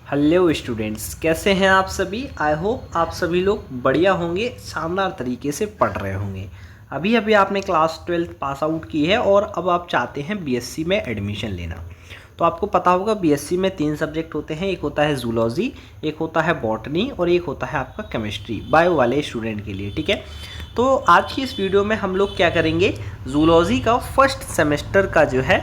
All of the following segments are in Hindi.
हेलो स्टूडेंट्स, कैसे हैं आप सभी। आई होप आप सभी लोग बढ़िया होंगे, शानदार तरीके से पढ़ रहे होंगे। अभी अभी आपने क्लास 12 पास आउट की है और अब आप चाहते हैं बीएससी में एडमिशन लेना। तो आपको पता होगा बीएससी में 3 सब्जेक्ट होते हैं। एक होता है जूलॉजी, एक होता है बॉटनी और एक होता है आपका केमिस्ट्री, बायो वाले स्टूडेंट के लिए। ठीक है, तो आज की इस वीडियो में हम लोग क्या करेंगे, जूलॉजी का फर्स्ट सेमेस्टर का जो है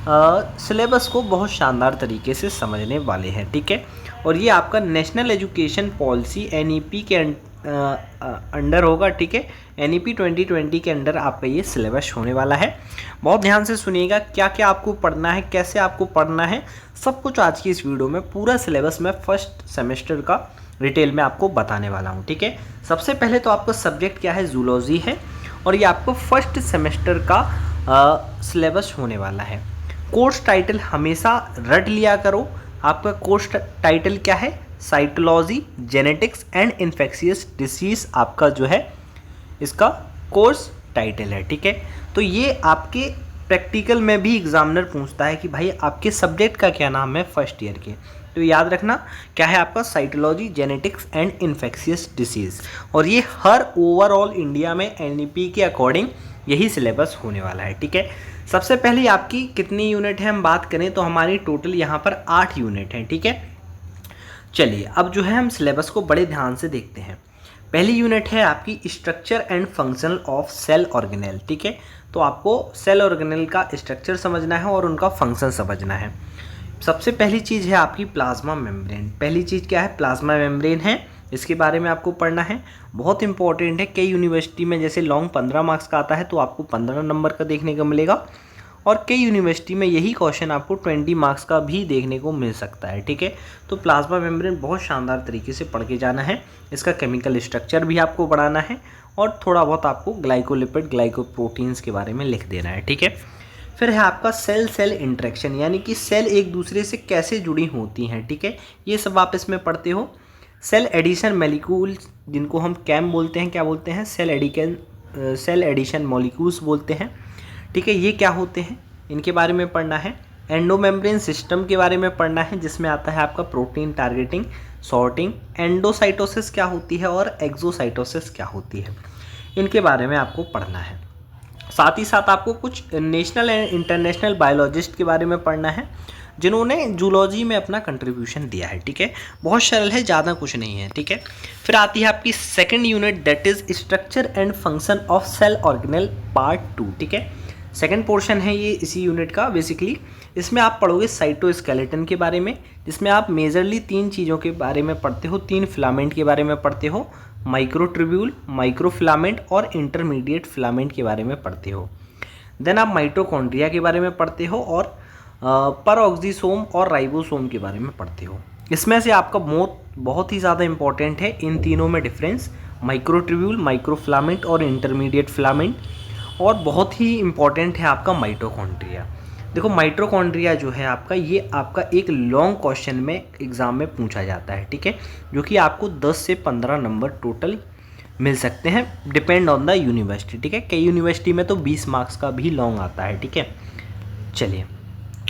सिलेबस को बहुत शानदार तरीके से समझने वाले हैं। ठीक है, और ये आपका नेशनल एजुकेशन पॉलिसी एनईपी के अंडर होगा। ठीक है, एनईपी 2020 के अंडर आपका ये सिलेबस होने वाला है। बहुत ध्यान से सुनिएगा, क्या क्या आपको पढ़ना है, कैसे आपको पढ़ना है, सब कुछ आज की इस वीडियो में पूरा सिलेबस में फर्स्ट सेमेस्टर का डिटेल में आपको बताने वाला हूँ। ठीक है, सबसे पहले तो आपका सब्जेक्ट क्या है, जूलॉजी है और ये आपको फर्स्ट सेमेस्टर का सिलेबस होने वाला है। कोर्स टाइटल हमेशा रट लिया करो। आपका कोर्स टाइटल क्या है, cytology genetics and infectious disease आपका जो है इसका कोर्स टाइटल है। ठीक है, तो ये आपके प्रैक्टिकल में भी एग्जामिनर पूछता है कि भाई आपके सब्जेक्ट का क्या नाम है फर्स्ट ईयर के। तो याद रखना क्या है आपका, cytology genetics and infectious disease. और ये हर ओवरऑल इंडिया में एनईपी के अकॉर्डिंग यही सिलेबस होने वाला है। ठीक है, सबसे पहले आपकी कितनी यूनिट है हम बात करें तो हमारी टोटल यहाँ पर 8 यूनिट हैं। ठीक है, चलिए अब जो है हम सिलेबस को बड़े ध्यान से देखते हैं। पहली यूनिट है आपकी structure and functional of cell organelle. ठीक है, तो आपको सेल ऑर्गेनेल का स्ट्रक्चर समझना है और उनका फंक्शन समझना है। सबसे पहली चीज़ है आपकी प्लाज्मा मेम्ब्रेन। पहली चीज़ क्या है, प्लाज्मा मेम्ब्रेन है, इसके बारे में आपको पढ़ना है। बहुत इंपॉर्टेंट है, कई यूनिवर्सिटी में जैसे लॉन्ग 15 मार्क्स का आता है तो आपको 15 नंबर का देखने को मिलेगा और कई यूनिवर्सिटी में यही क्वेश्चन आपको 20 मार्क्स का भी देखने को मिल सकता है। ठीक है, तो प्लाज्मा मेम्ब्रेन बहुत शानदार तरीके से पढ़ के जाना है। इसका केमिकल स्ट्रक्चर भी आपको बढ़ाना है और थोड़ा बहुत आपको ग्लाइकोलिपिड ग्लाइकोप्रोटीन्स के बारे में लिख देना है। ठीक है, फिर है आपका सेल सेल इंटरेक्शन, यानी कि सेल एक दूसरे से कैसे जुड़ी होती हैं। ठीक है, ये सब आप इसमें पढ़ते हो। सेल एडिशन मॉलिक्यूल्स, जिनको हम कैम बोलते हैं, क्या बोलते हैं, सेल एडिशन मॉलिक्यूल्स बोलते हैं। ठीक है, ये क्या होते हैं इनके बारे में पढ़ना है। एंडोमेम्ब्रेन सिस्टम के बारे में पढ़ना है, जिसमें आता है आपका प्रोटीन टारगेटिंग, सॉर्टिंग, एंडोसाइटोसिस क्या होती है और एक्सोसाइटोसिस क्या होती है, इनके बारे में आपको पढ़ना है। साथ ही साथ आपको कुछ नेशनल एंड इंटरनेशनल बायोलॉजिस्ट के बारे में पढ़ना है जिन्होंने जूलॉजी में अपना कंट्रीब्यूशन दिया है। ठीक है, बहुत सरल है, ज़्यादा कुछ नहीं है। ठीक है, फिर आती है आपकी second unit, that is structure and function of cell organelle part 2। ठीक है, सेकंड पोर्शन है ये इसी यूनिट का। बेसिकली इसमें आप पढ़ोगे साइटोस्केलेटन के बारे में, जिसमें आप मेजरली 3 चीज़ों के बारे में पढ़ते हो, 3 फिलामेंट के बारे में पढ़ते हो, माइक्रोट्रिब्यूल, माइक्रोफिलामेंट और इंटरमीडिएट फिलामेंट के बारे में पढ़ते हो। देन आप माइटोकॉन्ड्रिया के बारे में पढ़ते हो और परऑक्सीसोम और राइबोसोम के बारे में पढ़ते हो। इसमें से आपका बहुत ही ज़्यादा इंपॉर्टेंट है इन तीनों में डिफरेंस, माइक्रोट्रिब्यूल, माइक्रोफिलामेंट और इंटरमीडिएट फिलामेंट। और बहुत ही इंपॉर्टेंट है आपका माइटोकॉन्ड्रिया। देखो माइटोकॉन्ड्रिया जो है आपका, ये आपका एक लॉन्ग क्वेश्चन में एग्ज़ाम में पूछा जाता है। ठीक है, जो कि आपको 10 से 15 नंबर टोटल मिल सकते हैं, डिपेंड ऑन द यूनिवर्सिटी। ठीक है, कई यूनिवर्सिटी में तो 20 मार्क्स का भी लॉन्ग आता है। ठीक है, चलिए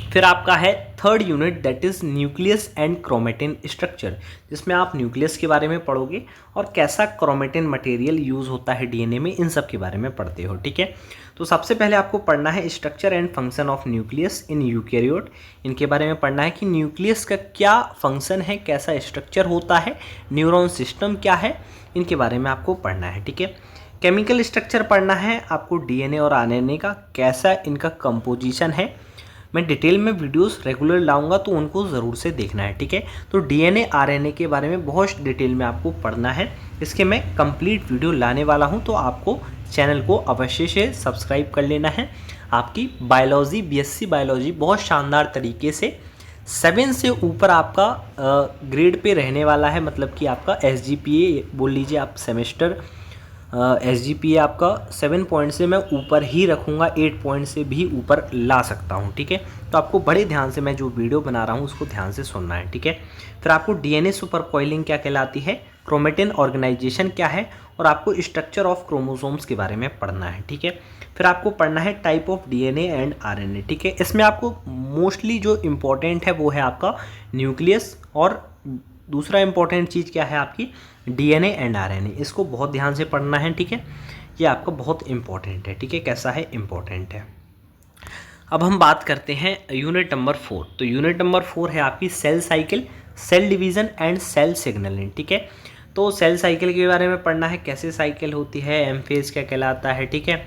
फिर आपका है third unit, that is nucleus and chromatin structure, जिसमें आप न्यूक्लियस के बारे में पढ़ोगे और कैसा क्रोमेटिन मटेरियल यूज़ होता है डीएनए में, इन सब के बारे में पढ़ते हो। ठीक है, तो सबसे पहले आपको पढ़ना है structure and function of nucleus in eukaryote. इनके बारे में पढ़ना है कि न्यूक्लियस का क्या फंक्शन है, कैसा स्ट्रक्चर होता है, न्यूरॉन सिस्टम क्या है, इनके बारे में आपको पढ़ना है। ठीक है, केमिकल स्ट्रक्चर पढ़ना है आपको डीएनए और आरएनए का, कैसा इनका कंपोजिशन है। मैं डिटेल में वीडियोस रेगुलर लाऊंगा तो उनको ज़रूर से देखना है। ठीक है, तो डीएनए आरएनए के बारे में बहुत डिटेल में आपको पढ़ना है। इसके मैं कंप्लीट वीडियो लाने वाला हूं, तो आपको चैनल को अवश्य से सब्सक्राइब कर लेना है। आपकी बायोलॉजी, बीएससी बायोलॉजी बहुत शानदार तरीके से 7 से ऊपर आपका ग्रेड पे रहने वाला है, मतलब कि आपका एसजीपीए बोल लीजिए आप, सेमेस्टर एसजीपीए आपका 7 पॉइंट से मैं ऊपर ही रखूँगा, 8 पॉइंट से भी ऊपर ला सकता हूँ। ठीक है, तो आपको बड़े ध्यान से मैं जो वीडियो बना रहा हूँ उसको ध्यान से सुनना है। ठीक है, फिर आपको डीएनए सुपर कॉइलिंग क्या कहलाती है, क्रोमेटिन ऑर्गेनाइजेशन क्या है और आपको स्ट्रक्चर ऑफ क्रोमोसोम्स के बारे में पढ़ना है। ठीक है, फिर आपको पढ़ना है type of DNA and RNA. ठीक है, इसमें आपको मोस्टली जो इम्पोर्टेंट है वो है आपका न्यूक्लियस और दूसरा इंपॉर्टेंट चीज़ क्या है आपकी, डीएनए एंड आरएनए, इसको बहुत ध्यान से पढ़ना है, ठीक है। ये आपका बहुत इंपॉर्टेंट है, ठीक है। कैसा है, इंपॉर्टेंट है। अब हम बात करते हैं यूनिट नंबर 4। तो यूनिट नंबर 4 है आपकी cell cycle, cell division and cell signalling, ठीक है। तो सेल साइकिल के बारे में पढ़ना है, कैसे साइकिल होती है, एम फेज क्या कहलाता है, ठीक है।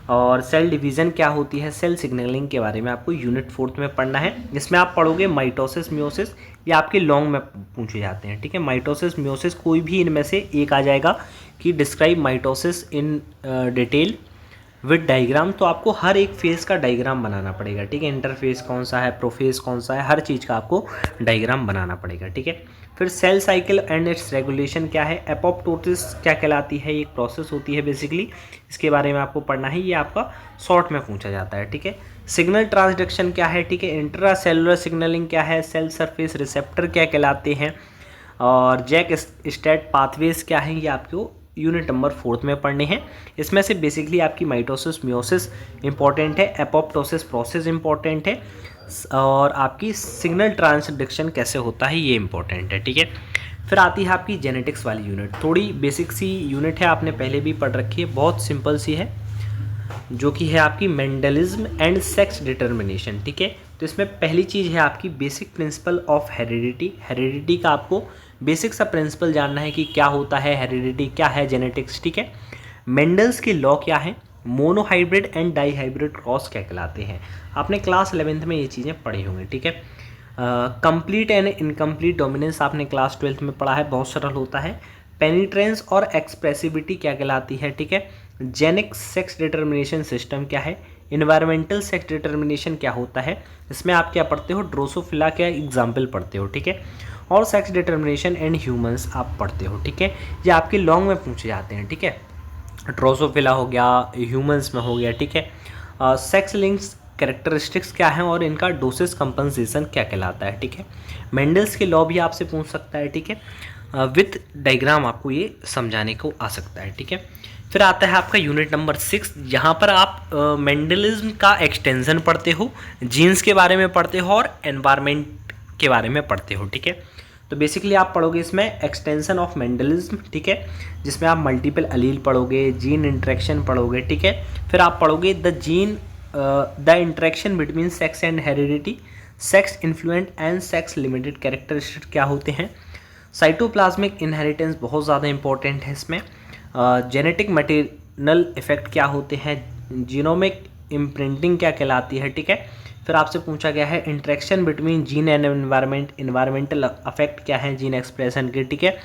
और सेल डिवीज़न क्या होती है, सेल सिग्नलिंग के बारे में आपको यूनिट 4 में पढ़ना है। इसमें आप पढ़ोगे माइटोसिस, मियोसिस, ये आपके लॉन्ग में पूछे जाते हैं, ठीक है। माइटोसिस, मियोसिस, कोई भी इनमें से एक आ जाएगा कि describe mitosis in detail with diagram, तो आपको हर एक फेज का डायग्राम बनाना पड़ेगा, ठीक है। इंटरफेस कौन सा है, प्रोफेज कौन सा है, हर चीज़ का आपको डायग्राम बनाना पड़ेगा, ठीक है। फिर cell cycle and its regulation क्या है, एपोप्टोसिस क्या कहलाती है, एक प्रोसेस होती है बेसिकली, इसके बारे में आपको पढ़ना है, ये आपका शॉर्ट में पूछा जाता है, ठीक है। सिग्नल ट्रांसडक्शन क्या है, ठीक है। इंट्रा सेलुलर सिग्नलिंग क्या है, सेल सरफेस रिसेप्टर क्या कहलाते हैं, और जैक स्टेट पाथवेज क्या है, ये आपको यूनिट नंबर 4 में पढ़ने हैं। इसमें से बेसिकली आपकी माइटोसिस, मियोसिस इंपॉर्टेंट है, एपोप्टोसिस प्रोसेस इंपॉर्टेंट है, और आपकी सिग्नल ट्रांसडक्शन कैसे होता है ये इंपॉर्टेंट है, ठीक है। फिर आती है आपकी जेनेटिक्स वाली यूनिट, थोड़ी बेसिक सी यूनिट है, आपने पहले भी पढ़ रखी है, बहुत सिंपल सी है, जो कि है आपकी मेंडलिज्म एंड सेक्स डिटर्मिनेशन, ठीक है। तो इसमें पहली चीज़ है आपकी basic principle of heredity. Heredity का आपको बेसिक सा प्रिंसिपल जानना है कि क्या होता है हेरिडिटी, क्या है जेनेटिक्स, ठीक है। मेंडल्स के लॉ क्या है, मोनोहाइब्रिड एंड डाईहाइब्रिड क्रॉस क्या कहलाते हैं, आपने क्लास 11th में ये चीज़ें पढ़ी होंगी, ठीक है। कंप्लीट एंड इनकम्प्लीट डोमिनेंस आपने क्लास 12th में पढ़ा है, बहुत सरल होता है। पेनिट्रेंस और एक्सप्रेसिविटी क्या कहलाती है, ठीक है। जेनिक सेक्स डिटर्मिनेशन सिस्टम क्या है, इन्वायरमेंटल सेक्स डिटर्मिनेशन क्या होता है, इसमें आप क्या पढ़ते हो, ड्रोसोफिला का एग्जाम्पल पढ़ते हो, ठीक है। और सेक्स डिटर्मिनेशन एंड ह्यूमंस आप पढ़ते हो, ठीक है। ये आपके लॉन्ग में पूछे जाते हैं, ठीक है। ड्रोसोफिला हो गया, ह्यूमंस में हो गया, ठीक है। सेक्स लिंक्स कैरेक्टरिस्टिक्स क्या हैं और इनका डोसेस कंपनसेशन क्या कहलाता है, ठीक है। मेंडल्स के लॉ भी आपसे पूछ सकता है, ठीक है। विथ डायग्राम आपको ये समझाने को आ सकता है, ठीक है। फिर आता है आपका यूनिट नंबर 6, यहाँ पर आप मेंडलिज्म का एक्सटेंशन पढ़ते हो, जीन्स के बारे में पढ़ते हो और एनवायरनमेंट के बारे में पढ़ते हो, ठीक है। तो बेसिकली आप पढ़ोगे इसमें एक्सटेंशन ऑफ मेंडलिज्म, ठीक है, जिसमें आप मल्टीपल अलील पढ़ोगे, जीन इंट्रैक्शन पढ़ोगे, ठीक है। फिर आप पढ़ोगे the interaction between sex and heredity, sex influential and sex limited characteristic क्या होते हैं। साइटोप्लाज्मिक इनहेरिटेंस बहुत ज़्यादा इंपॉर्टेंट है इसमें। जेनेटिक मटेरियल इफेक्ट क्या होते हैं, जीनोमिक इम्प्रिंटिंग क्या कहलाती है, ठीक है। फिर आपसे पूछा गया है interaction between gene and environment, environmental affect क्या है जीन एक्सप्रेशन के, ठीक है।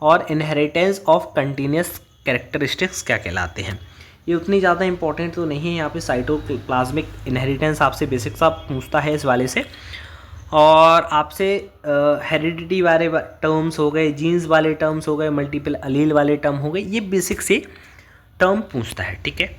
और इनहेरिटेंस ऑफ कंटिन्यूस कैरेक्टरिस्टिक्स क्या कहलाते हैं। ये उतनी ज़्यादा इंपॉर्टेंट तो नहीं है, यहाँ पे साइटोप्लाज्मिक इनहेरिटेंस आपसे बेसिक सा पूछता है इस वाले से, और आपसे हेरिडिटी वाले टर्म्स हो गए, जीन्स वाले टर्म्स हो गए, मल्टीपल अलील वाले टर्म हो गए, ये बेसिक से टर्म पूछता है, ठीक है।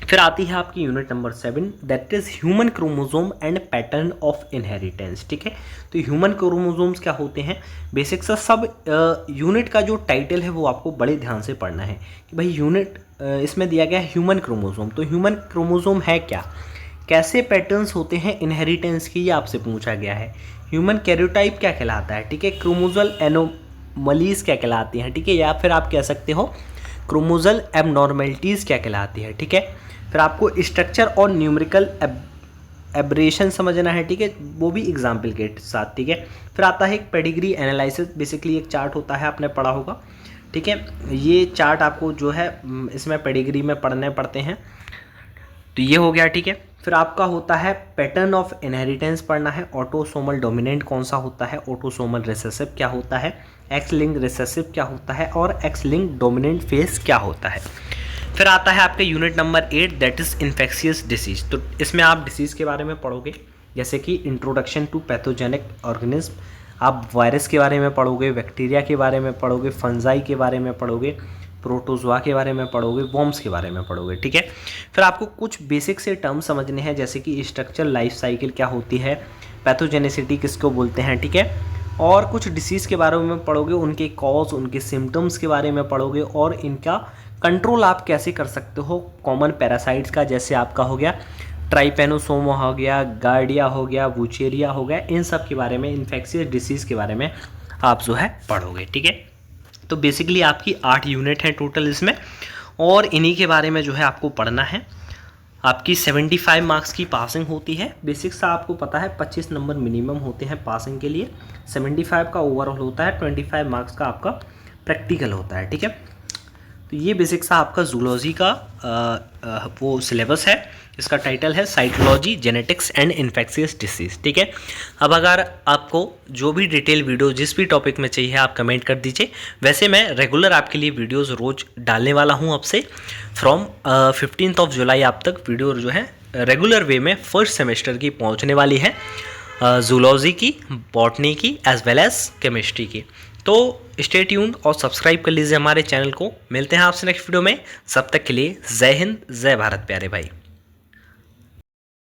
फिर आती है आपकी unit number 7, that is human chromosome and pattern of inheritance, ठीक है। तो ह्यूमन क्रोमोजोम्स क्या होते हैं, बेसिक सा सब यूनिट का जो टाइटल है वो आपको बड़े ध्यान से पढ़ना है कि भाई यूनिट इसमें दिया गया है ह्यूमन क्रोमोजोम, तो ह्यूमन क्रोमोजोम है क्या, कैसे पैटर्न्स होते हैं इनहेरिटेंस की, ये आपसे पूछा गया है। ह्यूमन कैरियोटाइप क्या कहलाता है, ठीक है। क्रोमोजल एनोमलीज क्या कहलाती हैं, ठीक है, या फिर आप कह सकते हो क्रोमोजल एबनॉर्मेलिटीज़ क्या कहलाती है, ठीक है। फिर आपको स्ट्रक्चर और न्यूमेरिकल एब्रेशन समझना है, ठीक है, वो भी एग्जाम्पल के साथ, ठीक है। फिर आता है एक पेडिग्री एनालिसिस, बेसिकली एक चार्ट होता है, आपने पढ़ा होगा, ठीक है। ये चार्ट आपको जो है इसमें पेडिग्री में पढ़ने पड़ते हैं, तो ये हो गया, ठीक है। फिर आपका होता है पैटर्न ऑफ इनहेरिटेंस पढ़ना है, ऑटोसोमल डोमिनेंट कौन सा होता है, ऑटोसोमल रिसेसिव क्या होता है, एक्स लिंक रिसेसिव क्या होता है, और एक्स लिंक डोमिनेंट फेस क्या होता है। फिर आता है आपके unit number 8, that is infectious disease. तो इसमें आप डिसीज़ के बारे में पढ़ोगे, जैसे कि इंट्रोडक्शन टू पैथोजेनिक ऑर्गेनिज्म, आप वायरस के बारे में पढ़ोगे, बैक्टीरिया के बारे में पढ़ोगे, फंजाई के बारे में पढ़ोगे, प्रोटोजोआ के बारे में पढ़ोगे, वॉर्म्स के बारे में पढ़ोगे, ठीक है। फिर आपको कुछ बेसिक से टर्म समझने हैं, जैसे कि स्ट्रक्चर लाइफ साइकिल क्या होती है, पैथोजेनिसिटी किसको बोलते हैं, ठीक है। और कुछ डिसीज़ के बारे में पढ़ोगे, उनके कॉज, उनके सिम्टम्स के बारे में पढ़ोगे, और इनका कंट्रोल आप कैसे कर सकते हो, कॉमन पैरासाइट्स का, जैसे आपका हो गया ट्राइपेनोसोमा हो गया, गार्डिया हो गया, वुचेरिया हो गया, इन सब के बारे में, इन्फेक्शियस डिसीज़ के बारे में आप जो है पढ़ोगे। ठीक है, तो बेसिकली आपकी 8 यूनिट हैं टोटल इसमें, और इन्हीं के बारे में जो है आपको पढ़ना है। आपकी 75 मार्क्स की पासिंग होती है। बेसिक्स आपको पता है 25 नंबर मिनिमम होते हैं पासिंग के लिए, 75 का ओवरऑल होता है, 25 मार्क्स का आपका प्रैक्टिकल होता है। ठीक है, तो ये बेसिक्स आपका जूलॉजी का वो सिलेबस है। इसका टाइटल है cytology, genetics and infectious disease. ठीक है, अब अगर आपको जो भी डिटेल वीडियो जिस भी टॉपिक में चाहिए आप कमेंट कर दीजिए। वैसे मैं रेगुलर आपके लिए वीडियोस रोज डालने वाला हूं अब से, फ्रॉम 15 जुलाई आप तक वीडियो जो है रेगुलर वे में फर्स्ट सेमेस्टर की पहुंचने वाली है, जूलॉजी की, बॉटनी की एज वेल एज केमिस्ट्री की। तो स्टे ट्यून्ड और सब्सक्राइब कर लीजिए हमारे चैनल को। मिलते हैं आपसे नेक्स्ट वीडियो में, सब तक के लिए जय हिंद, जय भारत प्यारे भाई।